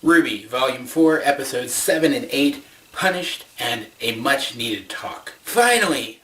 RWBY, Volume 4, Episodes 7 and 8, Punished, and a much-needed talk. Finally,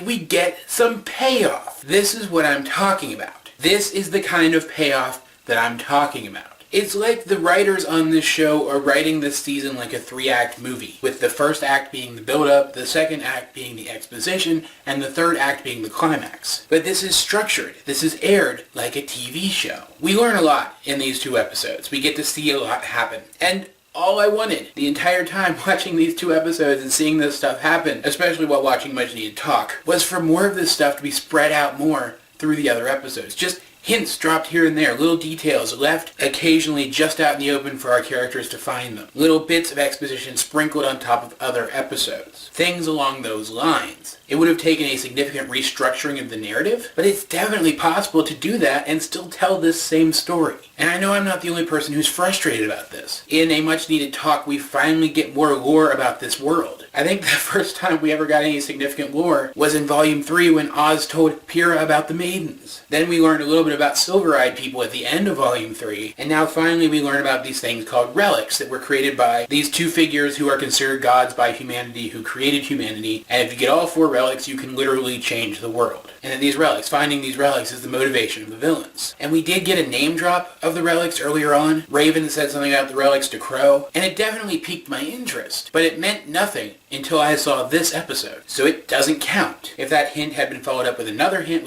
we get some payoff. This is what I'm talking about. This is the kind of payoff that I'm talking about. It's like the writers on this show are writing this season like a 3-act movie, with the first act being the build-up, the second act being the exposition, and the third act being the climax. But this is structured. This is aired like a TV show. We learn a lot in these 2 episodes. We get to see a lot happen. And all I wanted the entire time watching these 2 episodes and seeing this stuff happen, especially while watching Much Needed Talk, was for more of this stuff to be spread out more through the other episodes. Just hints dropped here and there, little details left occasionally just out in the open for our characters to find them. Little bits of exposition sprinkled on top of other episodes. Things along those lines. It would have taken a significant restructuring of the narrative, but it's definitely possible to do that and still tell this same story. And I know I'm not the only person who's frustrated about this. In a much needed talk, we finally get more lore about this world. I think the first time we ever got any significant lore was in Volume 3 when Oz told Pyrrha about the maidens. Then we learned a little bit about silver-eyed people at the end of Volume 3, and now finally we learn about these things called relics that were created by these 2 figures who are considered gods by humanity, who created humanity, and if you get all 4 relics, you can literally change the world. And then these relics, finding these relics is the motivation of the villains. And we did get a name drop of the relics earlier on. Raven said something about the relics to Crow, and it definitely piqued my interest, but it meant nothing until I saw this episode, so it doesn't count. If that hint had been followed up with another hint,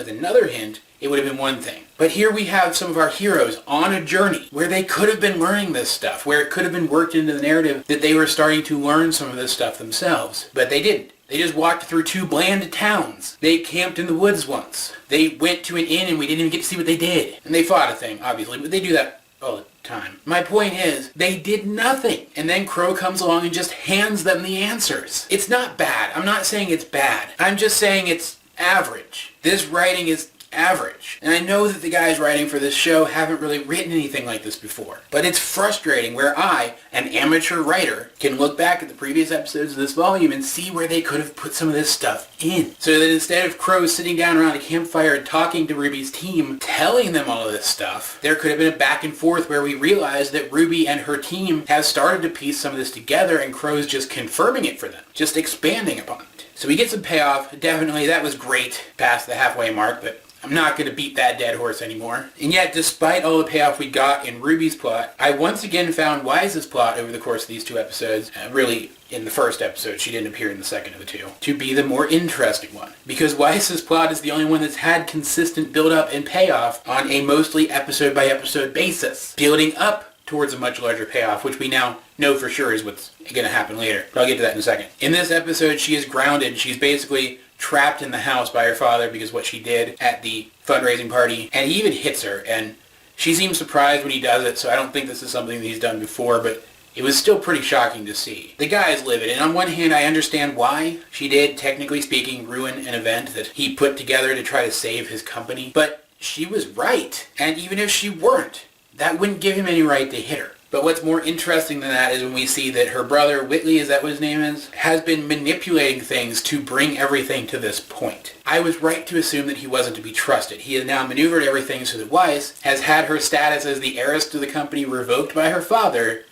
it would have been one thing. But here we have some of our heroes on a journey where they could have been learning this stuff, where it could have been worked into the narrative that they were starting to learn some of this stuff themselves. But they didn't. They just walked through 2 bland towns. They camped in the woods once. They went to an inn and we didn't even get to see what they did. And they fought a thing, obviously, but they do that all the time. My point is, they did nothing. And then Crow comes along and just hands them the answers. It's not bad. I'm not saying it's bad. I'm just saying it's average. This writing is average. And I know that the guys writing for this show haven't really written anything like this before. But it's frustrating where I, an amateur writer, can look back at the previous episodes of this volume and see where they could have put some of this stuff in. So that instead of Crow sitting down around a campfire and talking to RWBY's team, telling them all of this stuff, there could have been a back and forth where we realize that RWBY and her team have started to piece some of this together and Crow's just confirming it for them, just expanding upon it. So we get some payoff. Definitely, that was great past the halfway mark, but I'm not going to beat that dead horse anymore. And yet, despite all the payoff we got in RWBY's plot, I once again found Wise's plot over the course of these 2 episodes, really in the first episode, she didn't appear in the second of the 2, to be the more interesting one. Because Wise's plot is the only one that's had consistent build-up and payoff on a mostly episode-by-episode basis, building up towards a much larger payoff, which we now know for sure is what's going to happen later. But I'll get to that in a second. In this episode, she is grounded. She's basically trapped in the house by her father because of what she did at the fundraising party, and he even hits her, and she seems surprised when he does it, so I don't think this is something that he's done before, but it was still pretty shocking to see. The guy is livid, and on one hand I understand why she did, technically speaking, ruin an event that he put together to try to save his company, but she was right, and even if she weren't, that wouldn't give him any right to hit her. But what's more interesting than that is when we see that her brother, Whitley, is that what his name is, has been manipulating things to bring everything to this point. I was right to assume that he wasn't to be trusted. He has now maneuvered everything so that Weiss has had her status as the heiress to the company revoked by her father,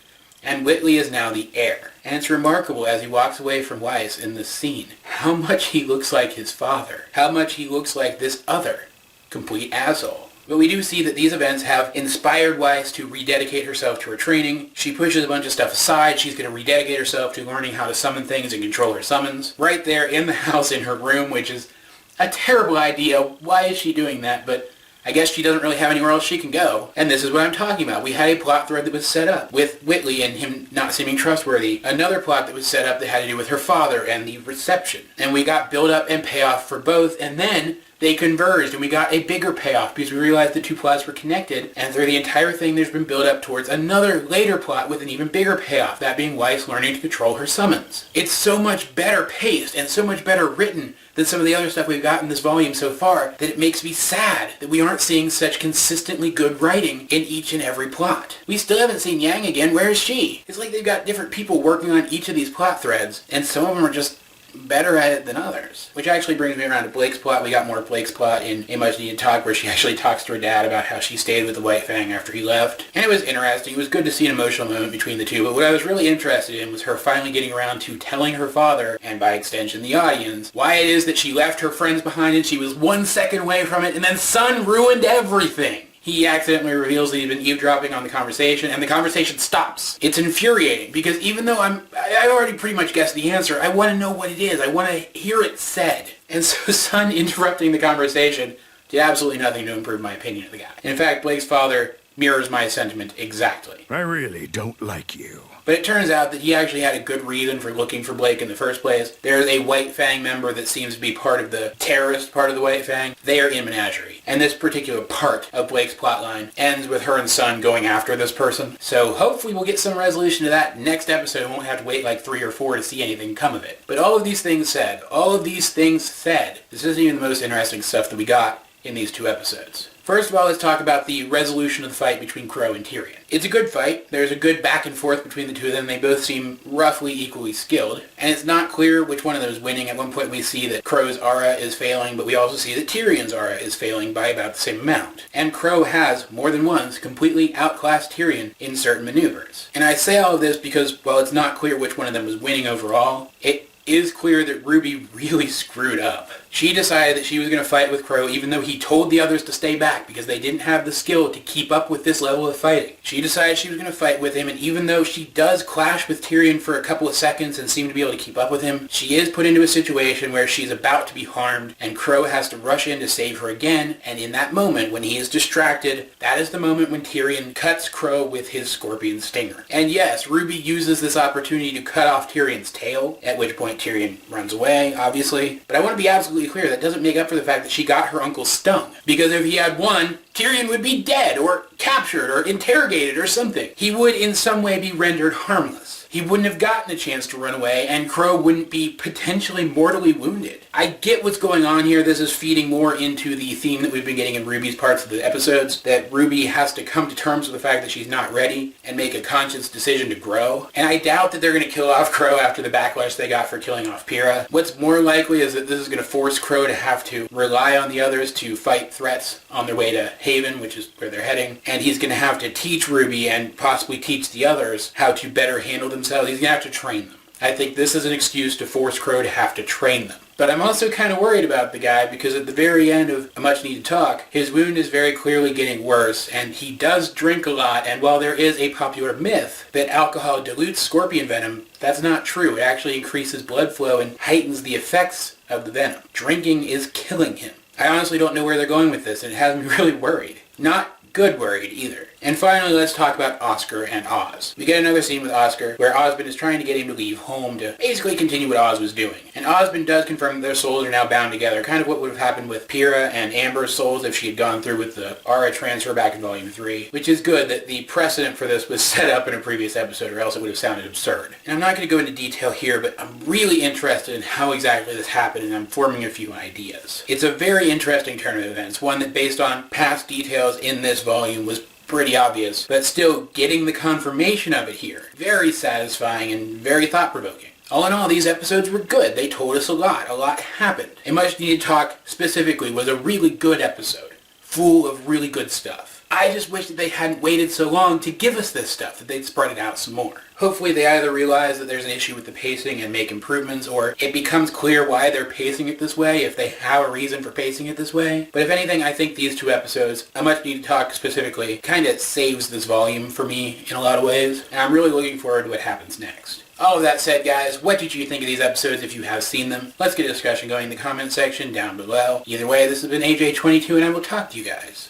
and Whitley is now the heir. And it's remarkable as he walks away from Weiss in this scene, how much he looks like his father, how much he looks like this other complete asshole. But we do see that these events have inspired Weiss to rededicate herself to her training. She pushes a bunch of stuff aside. She's going to rededicate herself to learning how to summon things and control her summons. Right there in the house in her room, which is a terrible idea. Why is she doing that? But I guess she doesn't really have anywhere else she can go. And this is what I'm talking about. We had a plot thread that was set up with Whitley and him not seeming trustworthy. Another plot that was set up that had to do with her father and the reception. And we got build up and payoff for both. And then they converged and we got a bigger payoff because we realized the 2 plots were connected, and through the entire thing there's been build up towards another later plot with an even bigger payoff, that being Weiss learning to control her summons. It's so much better paced and so much better written than some of the other stuff we've got in this volume so far that it makes me sad that we aren't seeing such consistently good writing in each and every plot. We still haven't seen Yang again. Where is she? It's like they've got different people working on each of these plot threads, and some of them are just better at it than others. Which actually brings me around to Blake's plot. We got more Blake's plot in A Much Needed Talk, where she actually talks to her dad about how she stayed with the White Fang after he left. And it was interesting. It was good to see an emotional moment between the two, but what I was really interested in was her finally getting around to telling her father, and by extension the audience, why it is that she left her friends behind and she was 1 second away from it, and then Sun ruined everything. He accidentally reveals that he's been eavesdropping on the conversation, and the conversation stops. It's infuriating, because even though I already pretty much guessed the answer, I want to know what it is. I want to hear it said. And so Sun interrupting the conversation did absolutely nothing to improve my opinion of the guy. In fact, Blake's father mirrors my sentiment exactly. I really don't like you. But it turns out that he actually had a good reason for looking for Blake in the first place. There's a White Fang member that seems to be part of the terrorist part of the White Fang. They are in Menagerie. And this particular part of Blake's plotline ends with her and Sun going after this person. So hopefully we'll get some resolution to that next episode. We won't have to wait like 3 or 4 to see anything come of it. But all of these things said, this isn't even the most interesting stuff that we got in these 2 episodes. First of all, let's talk about the resolution of the fight between Crow and Tyrion. It's a good fight. There's a good back and forth between the two of them. They both seem roughly equally skilled. And it's not clear which one of them is winning. At one point we see that Crow's aura is failing, but we also see that Tyrion's aura is failing by about the same amount. And Crow has, more than once, completely outclassed Tyrion in certain maneuvers. And I say all of this because, while it's not clear which one of them was winning overall, it is clear that RWBY really screwed up. She decided that she was going to fight with Crow even though he told the others to stay back because they didn't have the skill to keep up with this level of fighting. She decided she was going to fight with him, and even though she does clash with Tyrion for a couple of seconds and seem to be able to keep up with him, she is put into a situation where she's about to be harmed and Crow has to rush in to save her again, and in that moment when he is distracted, that is the moment when Tyrion cuts Crow with his scorpion stinger. And yes, RWBY uses this opportunity to cut off Tyrion's tail, at which point Tyrion runs away, obviously, but I want to be absolutely clear, that doesn't make up for the fact that she got her uncle stung. Because if he had won, Tyrion would be dead, or captured, or interrogated, or something. He would in some way be rendered harmless. He wouldn't have gotten a chance to run away, and Crow wouldn't be potentially mortally wounded. I get what's going on here. This is feeding more into the theme that we've been getting in RWBY's parts of the episodes, that RWBY has to come to terms with the fact that she's not ready and make a conscious decision to grow. And I doubt that they're going to kill off Crow after the backlash they got for killing off Pyra. What's more likely is that this is going to force Crow to have to rely on the others to fight threats on their way to Haven, which is where they're heading. And he's going to have to teach RWBY and possibly teach the others how to better handle themselves. He's going to have to train them. I think this is an excuse to force Crow to have to train them. But I'm also kind of worried about the guy because at the very end of A Much Needed Talk, his wound is very clearly getting worse, and he does drink a lot, and while there is a popular myth that alcohol dilutes scorpion venom, that's not true. It actually increases blood flow and heightens the effects of the venom. Drinking is killing him. I honestly don't know where they're going with this, and it has me really worried. Not good worried either. And finally, let's talk about Oscar and Oz. We get another scene with Oscar where Osmond is trying to get him to leave home to basically continue what Oz was doing. And Osmond does confirm that their souls are now bound together, kind of what would have happened with Pyra and Amber's souls if she had gone through with the aura transfer back in Volume 3, which is good that the precedent for this was set up in a previous episode, or else it would have sounded absurd. And I'm not going to go into detail here, but I'm really interested in how exactly this happened, and I'm forming a few ideas. It's a very interesting turn of events, one that based on past details in this volume was pretty obvious, but still getting the confirmation of it here. Very satisfying and very thought-provoking. All in all, these episodes were good. They told us a lot. A lot happened. A Much Needed Talk specifically was a really good episode, full of really good stuff. I just wish that they hadn't waited so long to give us this stuff, that they'd spread it out some more. Hopefully they either realize that there's an issue with the pacing and make improvements, or it becomes clear why they're pacing it this way, if they have a reason for pacing it this way. But if anything, I think these 2 episodes, A Much Needed Talk specifically, kind of saves this volume for me in a lot of ways, and I'm really looking forward to what happens next. All of that said, guys, what did you think of these episodes if you have seen them? Let's get a discussion going in the comment section down below. Either way, this has been AJ22, and I will talk to you guys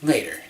later.